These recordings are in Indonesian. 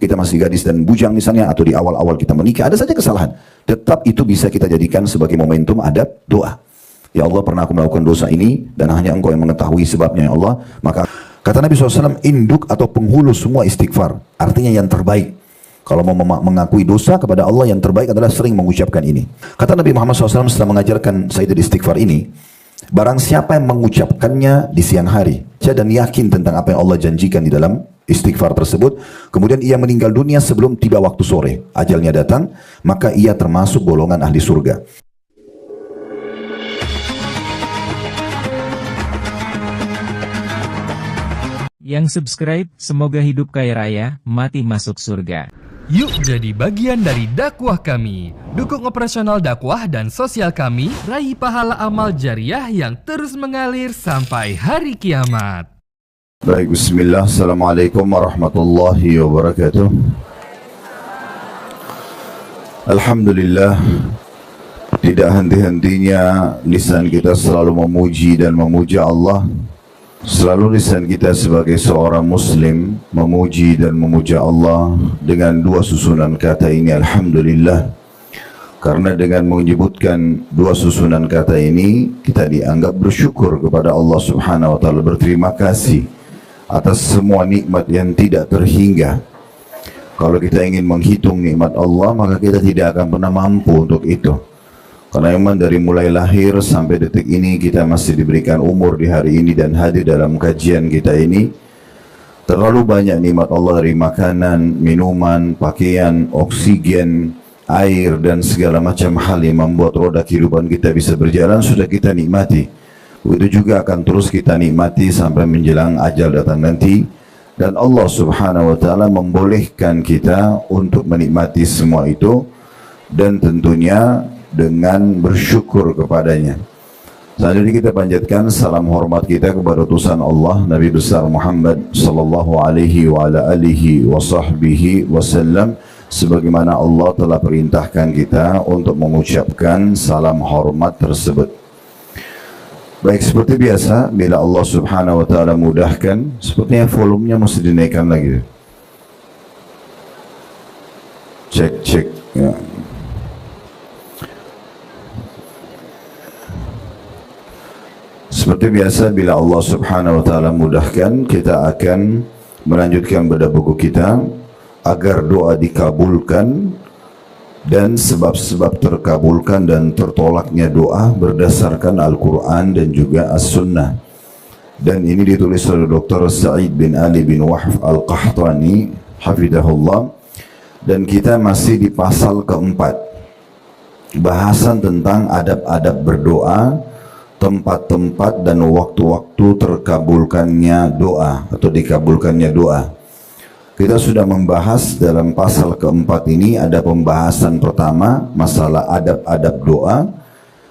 kita masih gadis dan bujang misalnya, atau di awal-awal kita menikah, ada saja kesalahan. Tetap itu bisa kita jadikan sebagai momentum adab doa. Ya Allah, pernah aku melakukan dosa ini dan hanya Engkau yang mengetahui sebabnya ya Allah. Maka kata Nabi SAW, induk atau penghulu semua istighfar, artinya yang terbaik. Kalau mau mengakui dosa kepada Allah, yang terbaik adalah sering mengucapkan ini. Kata Nabi Muhammad SAW setelah mengajarkan Sayyidul Istighfar ini, barang siapa yang mengucapkannya di siang hari dan yakin tentang apa yang Allah janjikan di dalam istighfar tersebut, kemudian ia meninggal dunia sebelum tiba waktu sore, ajalnya datang, maka ia termasuk golongan ahli surga. Yang subscribe, semoga hidup kaya raya, mati masuk surga. Yuk jadi bagian dari dakwah kami. Dukung operasional dakwah dan sosial kami, raih pahala amal jariah yang terus mengalir sampai hari kiamat. Baik, bismillah. Assalamualaikum warahmatullahi wabarakatuh. Alhamdulillah, tidak henti-hentinya lisan kita selalu memuji dan memuja Allah. Selalu lisan kita sebagai seorang muslim memuji dan memuja Allah dengan dua susunan kata ini, Alhamdulillah. Karena dengan menyebutkan dua susunan kata ini, kita dianggap bersyukur kepada Allah Subhanahu wa ta'ala, berterima kasih atas semua nikmat yang tidak terhingga. Kalau kita ingin menghitung nikmat Allah, maka kita tidak akan pernah mampu untuk itu. Karena memang dari mulai lahir sampai detik ini kita masih diberikan umur di hari ini dan hadir dalam kajian kita ini. Terlalu banyak nikmat Allah, dari makanan, minuman, pakaian, oksigen, air dan segala macam hal yang membuat roda kehidupan kita bisa berjalan sudah kita nikmati. Begitu juga akan terus kita nikmati sampai menjelang ajal datang nanti. Dan Allah Subhanahu wa ta'ala membolehkan kita untuk menikmati semua itu, dan tentunya dengan bersyukur kepadanya. Selanjutnya kita panjatkan salam hormat kita kepada utusan Allah Nabi besar Muhammad sallallahu alaihi wa ala alihi wa sahbihi wasallam, sebagaimana Allah telah perintahkan kita untuk mengucapkan salam hormat tersebut. Baik, seperti biasa, bila Allah Subhanahu wa ta'ala mudahkan, sepertinya volumenya mesti dinaikkan lagi. Cek ya. Seperti biasa, bila Allah Subhanahu wa ta'ala mudahkan, kita akan melanjutkan bedah buku kita agar doa dikabulkan dan sebab-sebab terkabulkan dan tertolaknya doa berdasarkan Al-Quran dan juga As-Sunnah. Dan ini ditulis oleh Dr. Sa'id bin Ali bin Wahf Al-Qahtani hafidahullah. Dan kita masih di pasal keempat, bahasan tentang adab-adab berdoa, tempat-tempat dan waktu-waktu terkabulkannya doa atau dikabulkannya doa. Kita sudah membahas dalam pasal keempat ini, ada pembahasan pertama masalah adab-adab doa,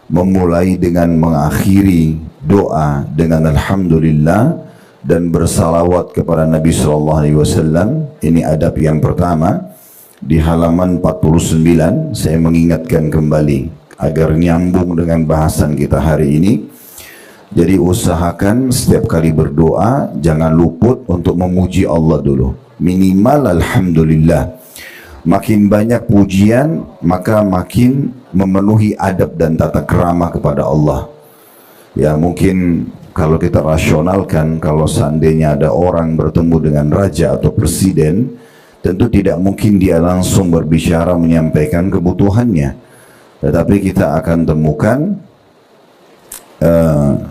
memulai dengan mengakhiri doa dengan Alhamdulillah dan bersalawat kepada Nabi SAW. Ini adab yang pertama di halaman 49. Saya mengingatkan kembali agar nyambung dengan bahasan kita hari ini. Jadi usahakan setiap kali berdoa jangan luput untuk memuji Allah dulu, minimal Alhamdulillah. Makin banyak pujian, maka makin memenuhi adab dan tata krama kepada Allah. Ya, mungkin kalau kita rasionalkan, kalau seandainya ada orang bertemu dengan raja atau presiden, tentu tidak mungkin dia langsung berbicara menyampaikan kebutuhannya. Tetapi kita akan temukan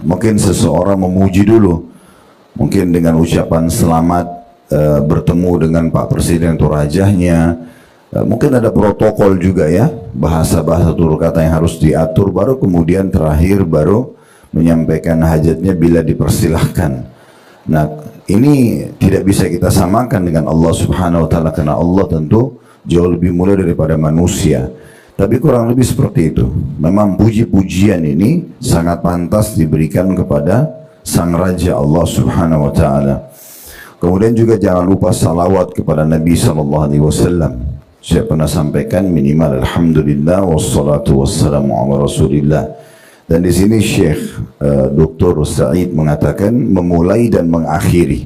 mungkin seseorang memuji dulu, mungkin dengan ucapan selamat bertemu dengan Pak Presiden atau rajanya. Mungkin ada protokol juga ya, bahasa-bahasa tutur kata yang harus diatur, baru kemudian terakhir baru menyampaikan hajatnya bila dipersilahkan. Nah, ini tidak bisa kita samakan dengan Allah Subhanahu wa ta'ala, karena Allah tentu jauh lebih mulia daripada manusia. Tapi kurang lebih seperti itu. Memang puji-pujian ini sangat pantas diberikan kepada Sang Raja Allah Subhanahu wa ta'ala. Kemudian juga jangan lupa salawat kepada Nabi SAW. Saya pernah sampaikan minimal Alhamdulillah wassalatu wassalamu ala Rasulillah. Dan di sini Syekh Dr. Sa'id mengatakan memulai dan mengakhiri.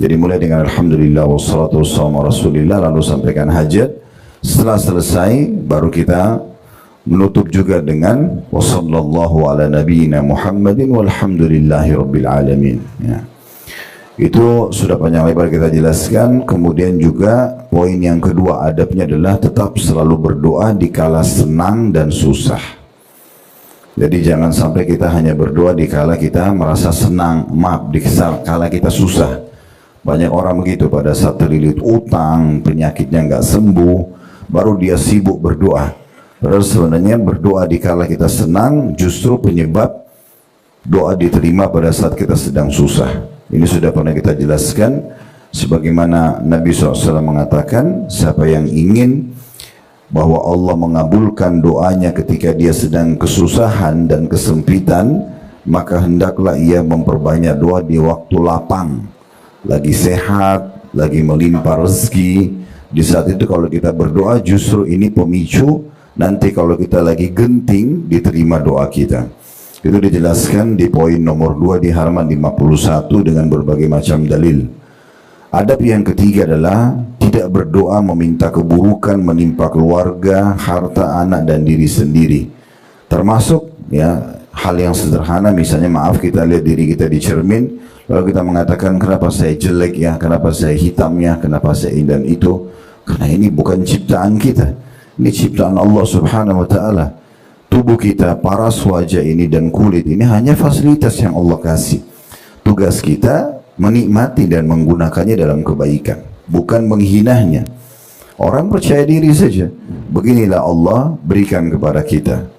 Jadi mulai dengan alhamdulillah wassalatu wassalamu ala rasulillah, lalu sampaikan hajat. Setelah selesai baru kita menutup juga dengan wassallallahu ala nabiyyina Muhammadin walhamdulillahi rabbil alamin. Ya. Itu sudah panjang lebar kita jelaskan. Kemudian juga poin yang kedua adabnya adalah tetap selalu berdoa di kala senang dan susah. Jadi jangan sampai kita hanya berdoa di kala kita merasa senang, maaf, di kala kita susah. Banyak orang begitu, pada saat terlilit utang, penyakitnya nggak sembuh, baru dia sibuk berdoa. Padahal sebenarnya berdoa di kala kita senang justru penyebab doa diterima pada saat kita sedang susah. Ini sudah pernah kita jelaskan, sebagaimana Nabi SAW mengatakan, siapa yang ingin bahwa Allah mengabulkan doanya ketika dia sedang kesusahan dan kesempitan, maka hendaklah ia memperbanyak doa di waktu lapang, lagi sehat, lagi melimpah rezeki. Di saat itu kalau kita berdoa, justru ini pemicu nanti kalau kita lagi genting diterima doa kita. Itu dijelaskan di poin nomor 2 di halaman 51 dengan berbagai macam dalil. Adab yang ketiga adalah tidak berdoa meminta keburukan menimpa keluarga, harta, anak dan diri sendiri. Termasuk ya hal yang sederhana, misalnya maaf kita lihat diri kita di cermin, lalu kita mengatakan kenapa saya jelek ya, kenapa saya hitam ya, kenapa saya ini dan itu. Karena ini bukan ciptaan kita, ini ciptaan Allah Subhanahu wa Ta'ala. Tubuh kita, paras wajah ini dan kulit ini hanya fasilitas yang Allah kasih. Tugas kita menikmati dan menggunakannya dalam kebaikan, bukan menghinanya. Orang percaya diri saja, beginilah Allah berikan kepada kita.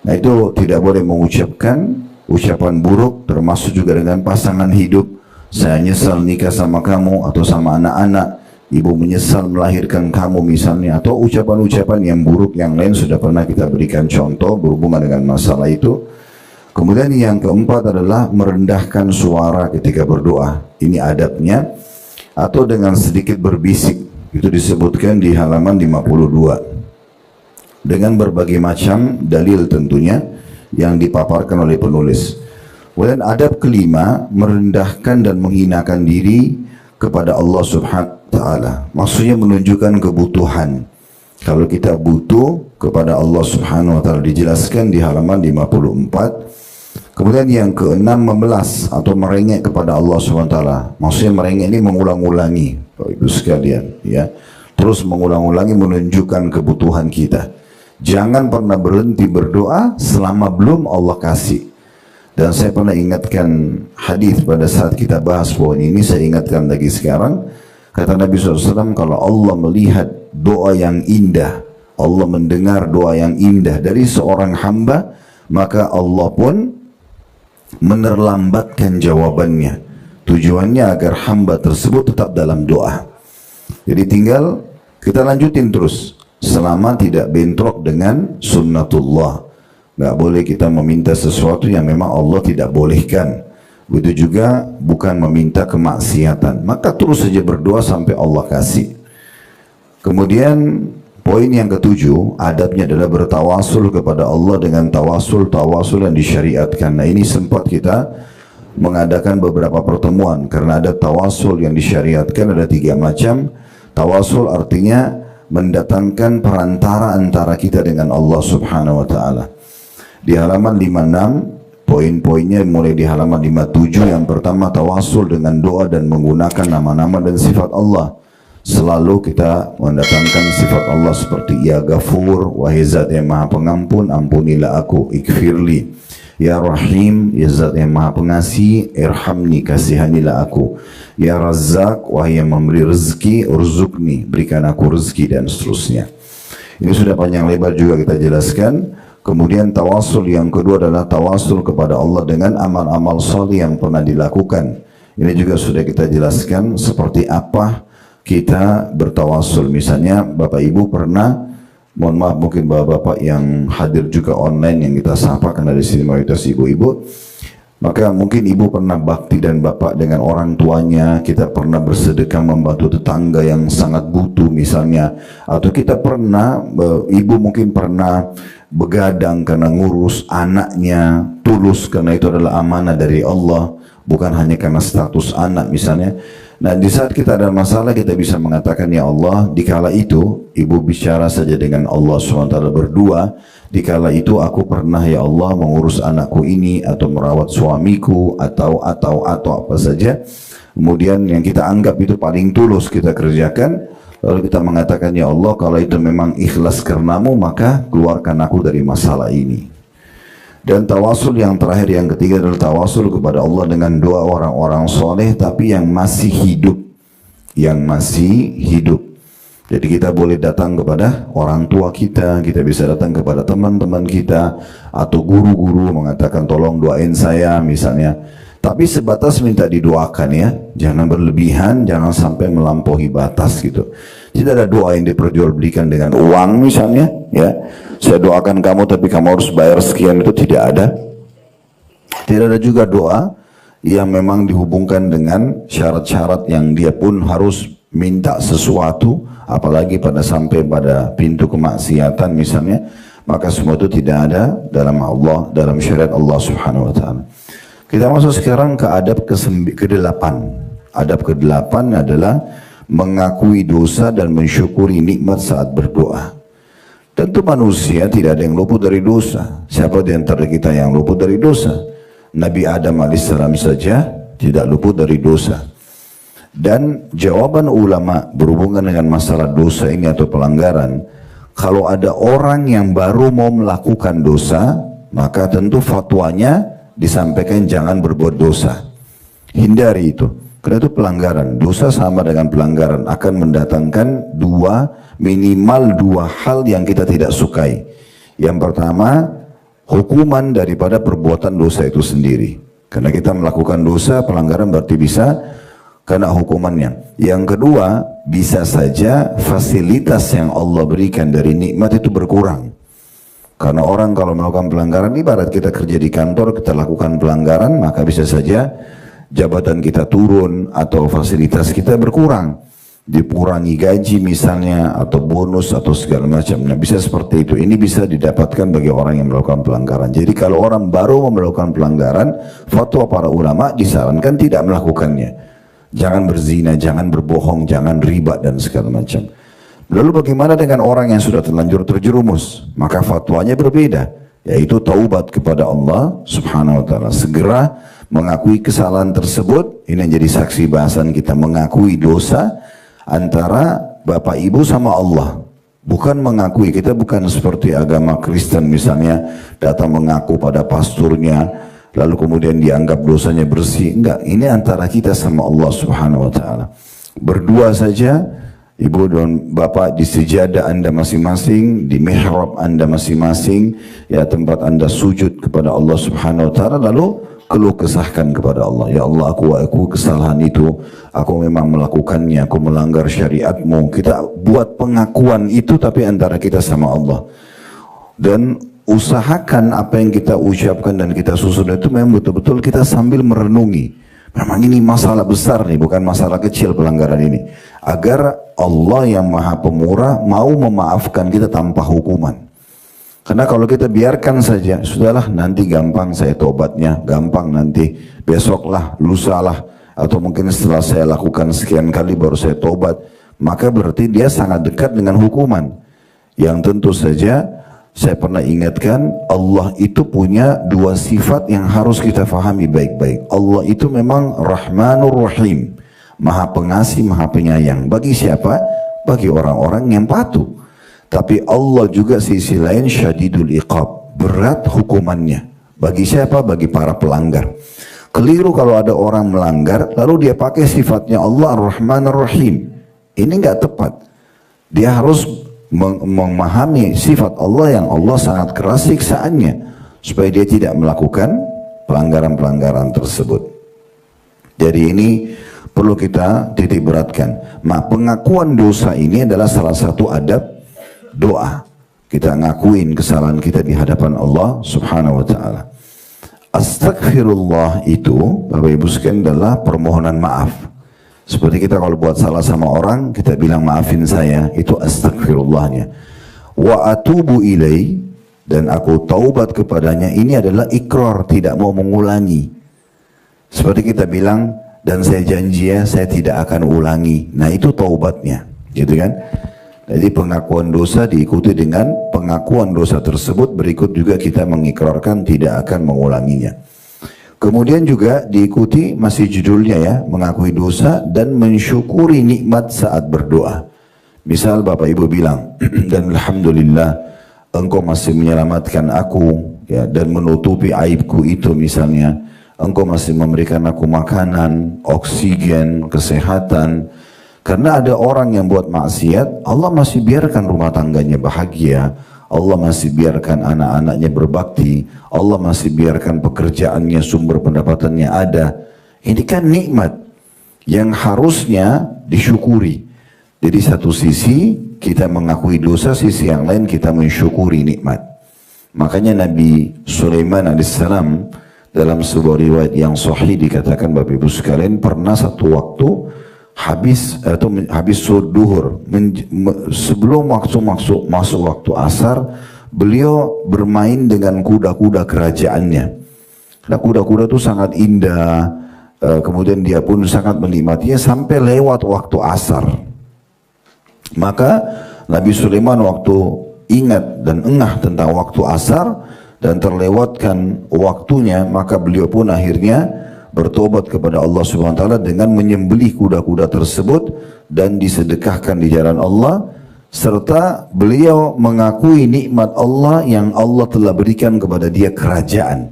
Nah itu tidak boleh mengucapkan ucapan buruk, termasuk juga dengan pasangan hidup. Saya nyesal nikah sama kamu, atau sama anak-anak, ibu menyesal melahirkan kamu misalnya, atau ucapan-ucapan yang buruk yang lain sudah pernah kita berikan contoh berhubungan dengan masalah itu. Kemudian yang keempat adalah merendahkan suara ketika berdoa. Ini adabnya, atau dengan sedikit berbisik. Itu disebutkan di halaman 52. Dengan berbagai macam dalil tentunya yang dipaparkan oleh penulis. Kemudian adab kelima, merendahkan dan menghinakan diri kepada Allah Subhanahu wa Ta'ala. Maksudnya menunjukkan kebutuhan. Kalau kita butuh kepada Allah Subhanahu wa Ta'ala, dijelaskan di halaman 54. Kemudian yang keenam, memelas atau merengek kepada Allah Subhanahu wa Ta'ala. Maksudnya merengek ini mengulang-ulangi, Bapak Ibu sekalian, ya. Terus mengulang-ulangi menunjukkan kebutuhan kita. Jangan pernah berhenti berdoa selama belum Allah kasih. Dan saya pernah ingatkan hadis pada saat kita bahas poin ini, saya ingatkan lagi sekarang. Kata Nabi SAW, kalau Allah melihat doa yang indah, Allah mendengar doa yang indah dari seorang hamba, maka Allah pun menerlambatkan jawabannya. Tujuannya agar hamba tersebut tetap dalam doa. Jadi tinggal kita lanjutin terus selama tidak bentrok dengan sunnatullah. Nggak boleh kita meminta sesuatu yang memang Allah tidak bolehkan. Begitu juga bukan meminta kemaksiatan. Maka terus saja berdoa sampai Allah kasih. Kemudian poin yang ketujuh, adabnya adalah bertawasul kepada Allah dengan tawasul yang disyariatkan. Nah ini sempat kita mengadakan beberapa pertemuan karena ada tawasul yang disyariatkan, ada 3 macam. Tawasul artinya mendatangkan perantara antara kita dengan Allah Subhanahu wa Ta'ala. Di halaman 56, poin-poinnya mulai di halaman 57. Yang pertama, tawasul dengan doa dan menggunakan nama-nama dan sifat Allah. Selalu kita mendatangkan sifat Allah seperti Ya Ghafur, wahai Zat yang Maha Pengampun, ampunilah aku, ikfirli. Ya Rahim, ya Zat yang Maha Pengasih, irhamni, kasihanilah aku. Ya Razzaq, wahai yang memberi rezeki, urzukni, berikan aku rezeki, dan seterusnya. Ini sudah panjang lebar juga kita jelaskan. Kemudian tawasul yang kedua adalah tawasul kepada Allah dengan amal-amal salih yang pernah dilakukan. Ini juga sudah kita jelaskan seperti apa kita bertawasul. Misalnya Bapak Ibu pernah, mohon maaf mungkin Bapak-Bapak yang hadir juga online yang kita sapa karena di sini mayoritas ibu-ibu, maka mungkin ibu pernah bakti dan bapak dengan orang tuanya, kita pernah bersedekah membantu tetangga yang sangat butuh misalnya, atau kita pernah, ibu mungkin pernah begadang karena ngurus anaknya, tulus karena itu adalah amanah dari Allah, bukan hanya karena status anak misalnya. Nah, di saat kita ada masalah, kita bisa mengatakan, ya Allah, dikala itu ibu bicara saja dengan Allah SWT berdua, dikala itu aku pernah ya Allah mengurus anakku ini, atau merawat suamiku, atau apa saja. Kemudian yang kita anggap itu paling tulus kita kerjakan, lalu kita mengatakan, ya Allah, kalau itu memang ikhlas karenamu, maka keluarkan aku dari masalah ini. Dan tawasul yang terakhir, yang ketiga adalah tawasul kepada Allah dengan doa orang-orang soleh tapi yang masih hidup, Jadi kita boleh datang kepada orang tua kita, kita bisa datang kepada teman-teman kita atau guru-guru mengatakan tolong doain saya misalnya. Tapi sebatas minta didoakan ya, jangan berlebihan, jangan sampai melampaui batas gitu. Tidak ada doa yang diperjualbelikan dengan uang misalnya, ya. Saya doakan kamu tapi kamu harus bayar sekian, itu tidak ada. Tidak ada juga doa yang memang dihubungkan dengan syarat-syarat yang dia pun harus minta sesuatu, apalagi sampai pada pintu kemaksiatan misalnya, maka semua itu tidak ada dalam syariat Allah Subhanahu wa taala. Kita masuk sekarang ke adab ke-8. Adab ke-8 adalah mengakui dosa dan mensyukuri nikmat saat berdoa. Tentu manusia tidak ada yang luput dari dosa. Siapa di antara kita yang luput dari dosa? Nabi Adam alaihissalam saja tidak luput dari dosa. Dan jawaban ulama berhubungan dengan masalah dosa ini atau pelanggaran, kalau ada orang yang baru mau melakukan dosa, maka tentu fatwanya disampaikan jangan berbuat dosa, hindari itu, karena itu pelanggaran. Dosa sama dengan pelanggaran, akan mendatangkan minimal dua hal yang kita tidak sukai. Yang pertama, hukuman daripada perbuatan dosa itu sendiri, karena kita melakukan dosa, pelanggaran berarti bisa kena hukumannya. Yang kedua, bisa saja fasilitas yang Allah berikan dari nikmat itu berkurang. Karena orang kalau melakukan pelanggaran, ibarat kita kerja di kantor, kita lakukan pelanggaran, maka bisa saja jabatan kita turun atau fasilitas kita berkurang. Dikurangi gaji misalnya, atau bonus, atau segala macam. Nah, bisa seperti itu. Ini bisa didapatkan bagi orang yang melakukan pelanggaran. Jadi kalau orang baru melakukan pelanggaran, fatwa para ulama disarankan tidak melakukannya. Jangan berzina, jangan berbohong, jangan riba, dan segala macam. Lalu bagaimana dengan orang yang sudah terlanjur terjerumus? Maka fatwanya berbeda, yaitu taubat kepada Allah Subhanahu wa taala. Segera mengakui kesalahan tersebut. Ini yang jadi saksi bahasan kita, mengakui dosa antara bapak ibu sama Allah. Bukan mengakui, kita bukan seperti agama Kristen misalnya, datang mengaku pada pasturnya, lalu kemudian dianggap dosanya bersih. Enggak, ini antara kita sama Allah Subhanahu wa taala. Berdua saja, ibu dan bapak di sejadah Anda masing-masing, di mihrab Anda masing-masing, ya tempat Anda sujud kepada Allah Subhanahu wa taala, lalu keluh kesahkan kepada Allah. Ya Allah, aku kesalahan itu, aku memang melakukannya, aku melanggar syariatmu. Kita buat pengakuan itu tapi antara kita sama Allah. Dan usahakan apa yang kita ucapkan dan kita susun itu memang betul-betul kita sambil merenungi. Memang ini masalah besar nih, bukan masalah kecil pelanggaran ini. Agar Allah yang maha pemurah mau memaafkan kita tanpa hukuman. Karena kalau kita biarkan saja, sudahlah nanti gampang saya tobatnya, gampang nanti besoklah, lusalah, atau mungkin setelah saya lakukan sekian kali baru saya tobat, maka berarti dia sangat dekat dengan hukuman. Yang tentu saja saya pernah ingatkan, Allah itu punya dua sifat yang harus kita fahami baik-baik. Allah itu memang Rahmanur Rahim, Maha Pengasih, Maha Penyayang. Bagi siapa? Bagi orang-orang yang patuh. Tapi Allah juga sisi lain Syadidul Iqab, berat hukumannya. Bagi siapa? Bagi para pelanggar. Keliru kalau ada orang melanggar, lalu dia pakai sifatnya Allah Ar-Rahmanur Rahim. Ini nggak tepat. Dia harus memahami sifat Allah yang Allah sangat keras siksaannya, supaya dia tidak melakukan pelanggaran-pelanggaran tersebut. Jadi ini perlu kita titik beratkan. Nah, pengakuan dosa ini adalah salah satu adab doa. Kita ngakuin kesalahan kita di hadapan Allah Subhanahu wa taala. Astagfirullah itu, Bapak Ibu sekalian, adalah permohonan maaf. Seperti kita kalau buat salah sama orang, kita bilang maafin saya, itu astagfirullahnya. Wa atubu ilai, dan aku taubat kepadanya, ini adalah ikrar, tidak mau mengulangi. Seperti kita bilang, dan saya janji ya saya tidak akan ulangi. Nah itu taubatnya, gitu kan. Jadi pengakuan dosa diikuti dengan pengakuan dosa tersebut, berikut juga kita mengikrarkan tidak akan mengulanginya. Kemudian juga diikuti masih judulnya ya, mengakui dosa dan mensyukuri nikmat saat berdoa. Misal Bapak Ibu bilang, dan alhamdulillah engkau masih menyelamatkan aku ya, dan menutupi aibku itu misalnya. Engkau masih memberikan aku makanan, oksigen, kesehatan. Karena ada orang yang buat maksiat, Allah masih biarkan rumah tangganya bahagia, Allah masih biarkan anak-anaknya berbakti, Allah masih biarkan pekerjaannya, sumber pendapatannya ada. Ini kan nikmat yang harusnya disyukuri. Jadi satu sisi kita mengakui dosa, sisi yang lain kita mensyukuri nikmat. Makanya Nabi Sulaiman alaihissalam dalam sebuah riwayat yang sahih dikatakan Bapak Ibu sekalian, pernah satu waktu habis duhur, sebelum masuk waktu asar, beliau bermain dengan kuda-kuda kerajaannya. Nah, kuda-kuda itu sangat indah, kemudian dia pun sangat menikmatinya sampai lewat waktu asar. Maka Nabi Sulaiman waktu ingat dan engah tentang waktu asar dan terlewatkan waktunya, maka beliau pun akhirnya bertobat kepada Allah Subhanahu wa taala dengan menyembelih kuda-kuda tersebut dan disedekahkan di jalan Allah, serta beliau mengakui nikmat Allah yang Allah telah berikan kepada dia kerajaan.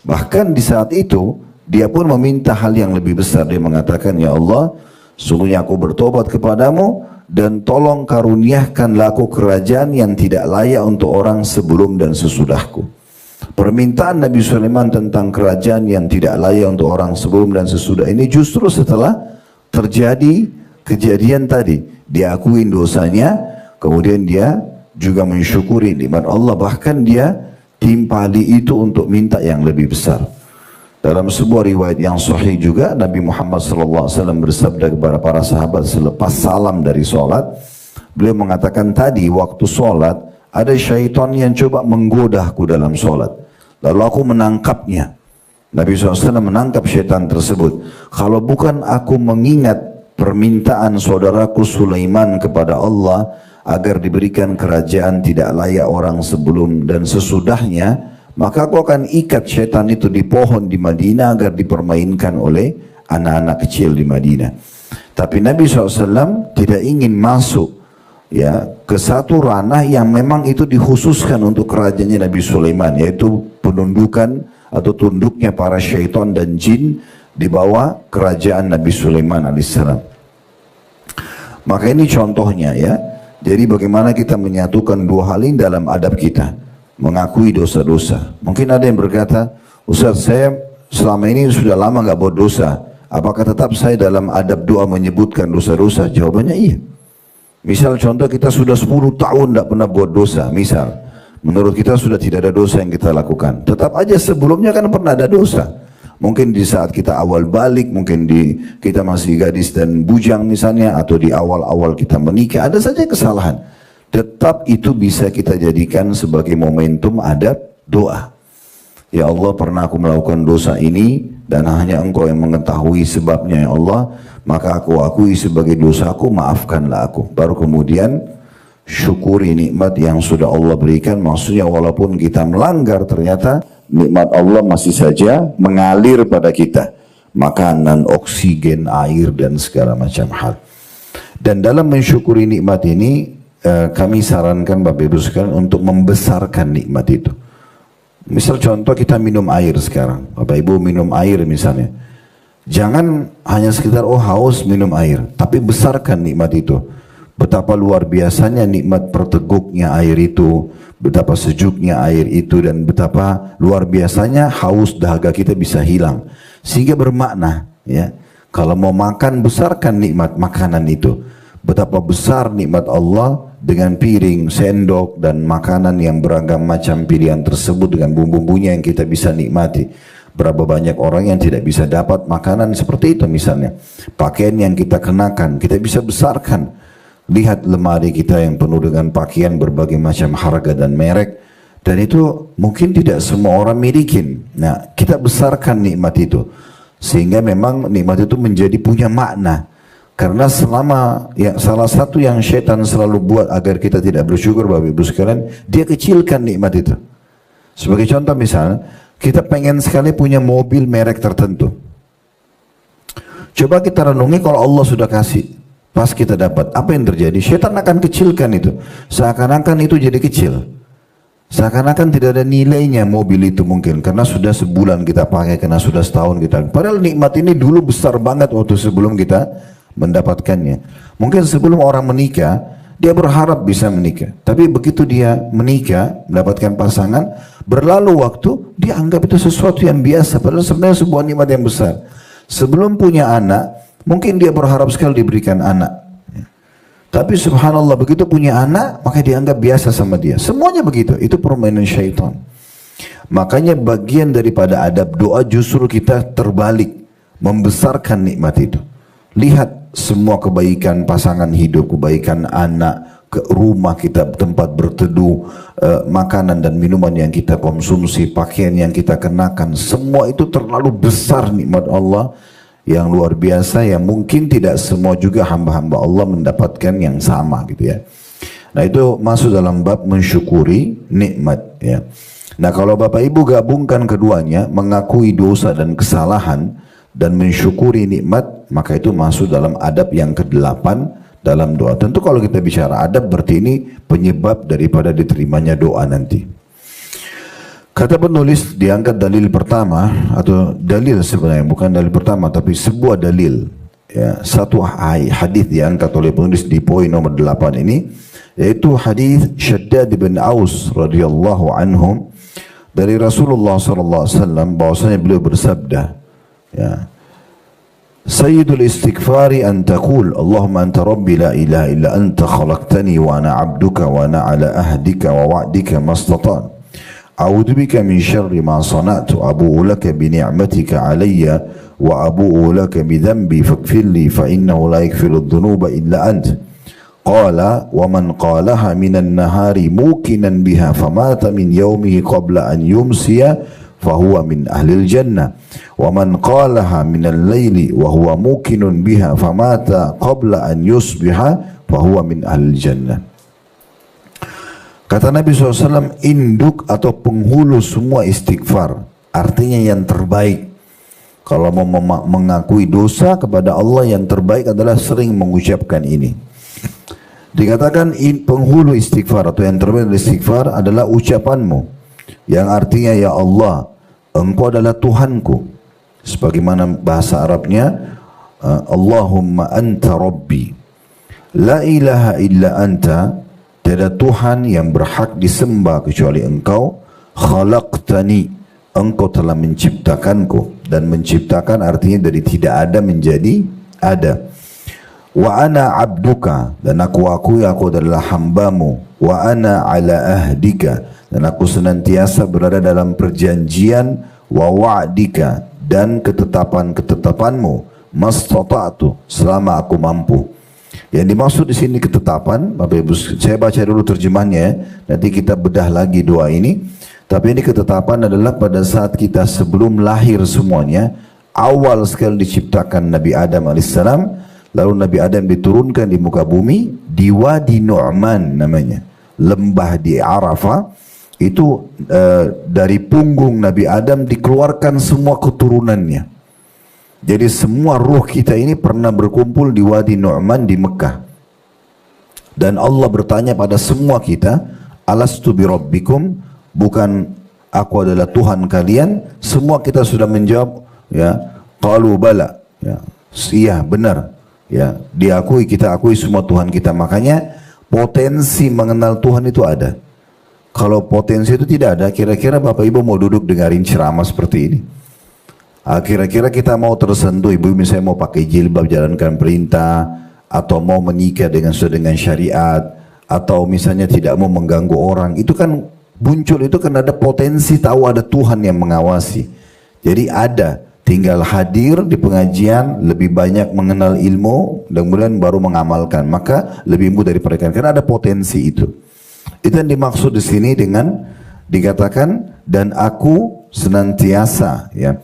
Bahkan di saat itu dia pun meminta hal yang lebih besar. Dia mengatakan, ya Allah, sungguhnya aku bertobat kepadamu dan tolong karuniakanlah aku kerajaan yang tidak layak untuk orang sebelum dan sesudahku. Permintaan Nabi Sulaiman tentang kerajaan yang tidak layak untuk orang sebelum dan sesudah ini justru setelah terjadi kejadian tadi. Dia akuin dosanya, kemudian dia juga mensyukuri nikmat Allah, bahkan dia timpali itu untuk minta yang lebih besar. Dalam sebuah riwayat yang sahih juga, Nabi Muhammad SAW bersabda kepada para sahabat selepas salam dari sholat, beliau mengatakan, tadi waktu sholat ada syaitan yang coba menggodaku dalam sholat. Lalu aku menangkapnya. Nabi SAW menangkap syaitan tersebut. Kalau bukan aku mengingat permintaan saudaraku Sulaiman kepada Allah agar diberikan kerajaan tidak layak orang sebelum dan sesudahnya, maka aku akan ikat syaitan itu di pohon di Madinah agar dipermainkan oleh anak-anak kecil di Madinah. Tapi Nabi SAW tidak ingin masuk ya ke satu ranah yang memang itu dikhususkan untuk kerajaannya Nabi Sulaiman, yaitu penundukan atau tunduknya para syaitan dan jin di bawah kerajaan Nabi Sulaiman alaihissalam. Maka ini contohnya ya. Jadi bagaimana kita menyatukan dua hal ini dalam adab kita, mengakui dosa-dosa. Mungkin ada yang berkata, Ustaz, saya selama ini sudah lama nggak buat dosa, apakah tetap saya dalam adab doa menyebutkan dosa-dosa? Jawabannya iya. Misal contoh kita sudah 10 tahun tidak pernah buat dosa, misal menurut kita sudah tidak ada dosa yang kita lakukan, tetap aja sebelumnya kan pernah ada dosa. Mungkin di saat kita awal balik, mungkin kita masih gadis dan bujang misalnya, atau di awal-awal kita menikah, ada saja kesalahan. Tetap itu bisa kita jadikan sebagai momentum adab doa. Ya Allah, pernah aku melakukan dosa ini dan hanya Engkau yang mengetahui sebabnya ya Allah, maka aku akui sebagai dosaku, maafkanlah aku. Baru kemudian syukuri nikmat yang sudah Allah berikan. Maksudnya walaupun kita melanggar, ternyata nikmat Allah masih saja mengalir pada kita. Makanan, oksigen, air dan segala macam hal. Dan dalam mensyukuri nikmat ini, kami sarankan Bapak Ibu sekalian untuk membesarkan nikmat itu. Misal contoh kita minum air sekarang, Bapak Ibu minum air misalnya, jangan hanya sekedar haus minum air, tapi besarkan nikmat itu. Betapa luar biasanya nikmat perteguknya air itu, betapa sejuknya air itu, dan betapa luar biasanya haus dahaga kita bisa hilang. Sehingga bermakna ya, kalau mau makan besarkan nikmat makanan itu. Betapa besar nikmat Allah dengan piring, sendok dan makanan yang beragam macam pilihan tersebut dengan bumbu-bumbunya yang kita bisa nikmati. Berapa banyak orang yang tidak bisa dapat makanan seperti itu misalnya. Pakaian yang kita kenakan, kita bisa besarkan. Lihat lemari kita yang penuh dengan pakaian berbagai macam harga dan merek. Dan itu mungkin tidak semua orang milikin. Nah, kita besarkan nikmat itu. Sehingga memang nikmat itu menjadi punya makna. Karena selama salah satu yang syaitan selalu buat agar kita tidak bersyukur, Bapak Ibu sekalian, dia kecilkan nikmat itu. Sebagai contoh misalnya, kita pengen sekali punya mobil merek tertentu. Coba kita renungi kalau Allah sudah kasih, pas kita dapat, apa yang terjadi? Syaitan akan kecilkan itu. Seakan-akan itu jadi kecil. Seakan-akan tidak ada nilainya mobil itu mungkin. Karena sudah sebulan kita pakai, karena sudah setahun kita. Padahal nikmat ini dulu besar banget waktu sebelum kita mendapatkannya. Mungkin sebelum orang menikah, dia berharap bisa menikah. Tapi begitu dia menikah, mendapatkan pasangan, berlalu waktu, dia anggap itu sesuatu yang biasa. Padahal sebenarnya sebuah nikmat yang besar. Sebelum punya anak, mungkin dia berharap sekali diberikan anak. Tapi subhanallah begitu punya anak, maka dianggap biasa sama dia. Semuanya begitu, itu permainan syaitan. Makanya bagian daripada adab doa justru kita terbalik, membesarkan nikmat itu. Lihat semua kebaikan pasangan hidup, kebaikan anak, ke rumah kita, tempat berteduh, makanan dan minuman yang kita konsumsi, pakaian yang kita kenakan, semua itu terlalu besar nikmat Allah yang luar biasa, yang mungkin tidak semua juga hamba-hamba Allah mendapatkan yang sama gitu ya. Nah itu masuk dalam bab mensyukuri nikmat ya. Nah kalau Bapak Ibu gabungkan keduanya, mengakui dosa dan kesalahan dan mensyukuri nikmat, maka itu masuk dalam adab yang ke-8 dalam doa. Tentu kalau kita bicara adab berarti ini penyebab daripada diterimanya doa nanti. Kata penulis diangkat dalil pertama, atau dalil sebenarnya bukan dalil pertama tapi sebuah dalil ya, satu hadis diangkat oleh penulis di poin nomor 8 ini, yaitu hadis Shaddad bin Aus radhiyallahu anhum dari Rasulullah sallallahu alaihi wasallam, bahwasanya beliau bersabda ya, Sayyidul istighfari an taqul Allahumma anta rabbi la ilaha illa anta khalaqtani wa ana abduka wa ana ala ahdika wa wa'dika mastatan. A'udzu bika min syarri ma sana'tu, abu'u laka bi ni'matika 'alayya wa abu'u laka bi dhanbi faghfir li fa innahu la yaghfiru dhunuba illa ant. Qala wa man qalaha minan nahari muqinan biha famata min yawmihi qabla an yumsiya fahuwa min ahlil jannah wa man qalaha minal laili wa huwa muqinun biha famata qabla an yusbiha fahuwa min ahlil jannah. Kata Nabi SAW, induk atau penghulu semua istighfar, artinya yang terbaik. Kalau mau mengakui dosa kepada Allah, yang terbaik adalah sering mengucapkan ini. Dikatakan penghulu istighfar atau yang terbaik dari istighfar adalah ucapanmu, yang artinya ya Allah, Engkau adalah Tuhanku. Sebagaimana bahasa Arabnya, Allahumma anta rabbi, la ilaha illa anta, tiada Tuhan yang berhak disembah kecuali Engkau. Khalaqtani, Engkau telah menciptakanku. Dan menciptakan artinya dari tidak ada menjadi ada. Wa ana abduka, dan aku akui aku adalah hambamu. Wa ana ala ahdika, dan aku senantiasa berada dalam perjanjian. Wa wa'dika, dan ketetapan-ketetapanmu. Mastata'tu, selama aku mampu. Yang dimaksud di sini ketetapan, Bapak Ibu, saya baca dulu terjemahnya ya, nanti kita bedah lagi doa ini. Tapi ini ketetapan adalah pada saat kita sebelum lahir semuanya, awal sekali diciptakan Nabi Adam alaihissalam, lalu Nabi Adam diturunkan di muka bumi di Wadi Nu'man namanya, lembah di Arafah. Itu dari punggung Nabi Adam dikeluarkan semua keturunannya. Jadi semua ruh kita ini pernah berkumpul di Wadi Nu'man di Mekah. Dan Allah bertanya pada semua kita, alastu bi rabbikum, bukan aku adalah Tuhan kalian? Semua kita sudah menjawab ya, qalu bala, ya, iya benar, ya, diakui, kita akui semua Tuhan kita. Makanya potensi mengenal Tuhan itu ada. Kalau potensi itu tidak ada, kira-kira Bapak Ibu mau duduk dengarin ceramah seperti ini? Kira-kira kita mau tersentuh, ibu misalnya mau pakai jilbab jalankan perintah, atau mau menikah sesuai dengan syariat, atau misalnya tidak mau mengganggu orang, itu kan muncul itu kan ada potensi tahu ada Tuhan yang mengawasi. Jadi ada, tinggal hadir di pengajian, lebih banyak mengenal ilmu, dan kemudian baru mengamalkan, maka lebih mudah diperdagangkan karena ada potensi itu. Itu yang dimaksud di sini dengan dikatakan dan aku senantiasa ya.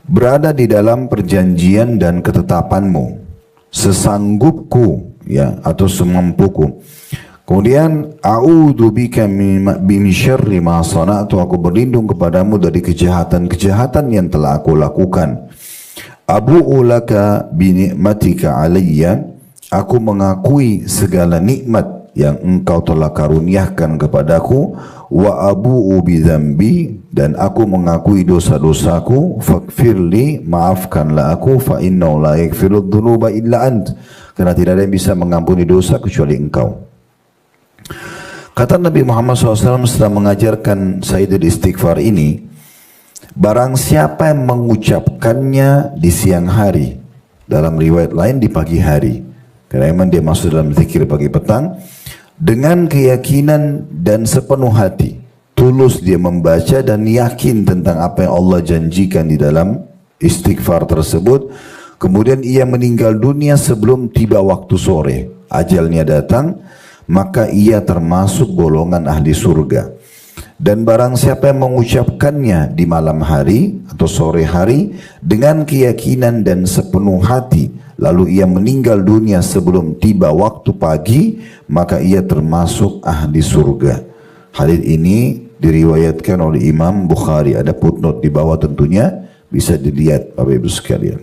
berada di dalam perjanjian dan ketetapanmu sesanggupku, ya, atau semampuku. Kemudian a'udzubika min syarri ma sana'tu, aku berlindung kepadamu dari kejahatan-kejahatan yang telah aku lakukan. Abu'u laka bi ni'matika alayya, aku mengakui segala nikmat yang engkau telah karuniakan kepadaku. Wa abu'u bi dzambi, dan aku mengakui dosa-dosaku. Faghfirli, maafkanlah aku. Fa innahu la yaghfiru dzunuba illa ant, karena tidak ada yang bisa mengampuni dosa kecuali engkau. Kata Nabi Muhammad SAW setelah mengajarkan Sayyidul Istighfar ini, barang siapa yang mengucapkannya di siang hari, dalam riwayat lain di pagi hari, karena memang dia masuk dalam zikir pagi petang, dengan keyakinan dan sepenuh hati, tulus dia membaca dan yakin tentang apa yang Allah janjikan di dalam istighfar tersebut, kemudian ia meninggal dunia sebelum tiba waktu sore, ajalnya datang, maka ia termasuk golongan ahli surga. Dan barang siapa yang mengucapkannya di malam hari atau sore hari dengan keyakinan dan sepenuh hati, lalu ia meninggal dunia sebelum tiba waktu pagi, maka ia termasuk ahli surga. Hadis ini diriwayatkan oleh Imam Bukhari. Ada footnote di bawah tentunya, bisa dilihat Bapak Ibu sekalian.